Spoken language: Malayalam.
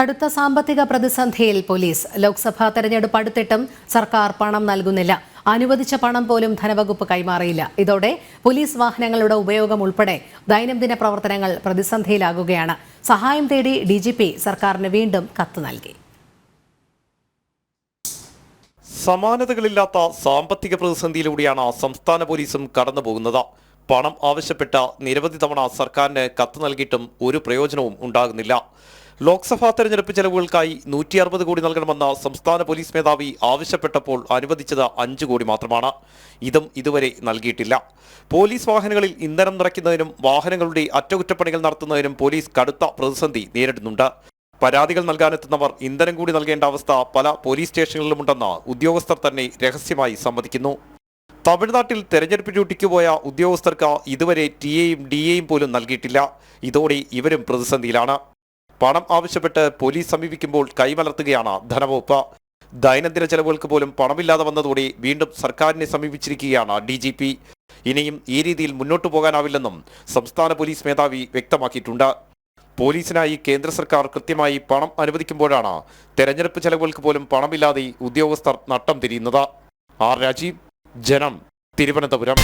കടുത്ത സാമ്പത്തിക പ്രതിസന്ധിയിൽ പോലീസ്. ലോക്സഭാ തെരഞ്ഞെടുപ്പ് അടുത്തിട്ടും സർക്കാർ പണം നൽകുന്നില്ല. അനുവദിച്ച പണം പോലും ധനവകുപ്പ് കൈമാറിയില്ല. ഇതോടെ പോലീസ് വാഹനങ്ങളുടെ ഉപയോഗം ഉൾപ്പെടെ ദൈനംദിന പ്രവർത്തനങ്ങൾ പ്രതിസന്ധിയിലാകുകയാണ്. സഹായം തേടി DGP സർക്കാരിന് വീണ്ടും കത്ത് നൽകി. സമാനതകളില്ലാത്ത സാമ്പത്തിക പ്രതിസന്ധിയിലൂടെയാണ് സംസ്ഥാന പോലീസും കടന്നുപോകുന്നത്. പണം ആവശ്യപ്പെട്ട നിരവധി തവണ സർക്കാരിന് കത്ത് നൽകിയിട്ടും ഒരു പ്രയോജനവും ഉണ്ടാകുന്നില്ല. ലോക്സഭാ തെരഞ്ഞെടുപ്പ് ചെലവുകൾക്കായി 160 കോടി നൽകണമെന്ന സംസ്ഥാന പോലീസ് മേധാവി ആവശ്യപ്പെട്ടപ്പോൾ അനുവദിച്ചത് 5 കോടി മാത്രമാണ്. ഇതും ഇതുവരെ നൽകിയിട്ടില്ല. പോലീസ് വാഹനങ്ങളിൽ ഇന്ധനം നിറയ്ക്കുന്നതിനും വാഹനങ്ങളുടെ അറ്റകുറ്റപ്പണികൾ നടത്തുന്നതിനും പോലീസ് കടുത്ത പ്രതിസന്ധി നേരിടുന്നുണ്ട്. പരാതികൾ നൽകാനെത്തുന്നവർ ഇന്ധനം കൂടി നൽകേണ്ട അവസ്ഥ പല പോലീസ് സ്റ്റേഷനുകളിലുമുണ്ടെന്ന് ഉദ്യോഗസ്ഥർ തന്നെ രഹസ്യമായി സമ്മതിക്കുന്നു. തമിഴ്നാട്ടിൽ തെരഞ്ഞെടുപ്പ് ഡ്യൂട്ടിക്ക് പോയ ഉദ്യോഗസ്ഥർക്ക് ഇതുവരെ TA-യും DA-യും പോലും നൽകിയിട്ടില്ല. ഇതോടെ ഇവരും പ്രതിസന്ധിയിലാണ്. പണം ആവശ്യപ്പെട്ട് പോലീസ് സമീപിക്കുമ്പോൾ കൈമലർത്തുകയാണ് ധനവകുപ്പ്. ദൈനംദിന ചെലവുകൾക്ക് പോലും പണമില്ലാതെ വന്നതോടെ വീണ്ടും സർക്കാരിനെ സമീപിച്ചിരിക്കുകയാണ് DGP. ഇനിയും ഈ രീതിയിൽ മുന്നോട്ടു പോകാനാവില്ലെന്നും സംസ്ഥാന പോലീസ് മേധാവി വ്യക്തമാക്കിയിട്ടുണ്ട്. പോലീസിനായി കേന്ദ്ര സർക്കാർ കൃത്യമായി പണം അനുവദിക്കുമ്പോഴാണ് തെരഞ്ഞെടുപ്പ് ചെലവുകൾക്ക് പോലും പണമില്ലാതെ ഉദ്യോഗസ്ഥർ നട്ടം തിരിയുന്നത്. ആർ രാജീവ്, ജനം, തിരുവനന്തപുരം.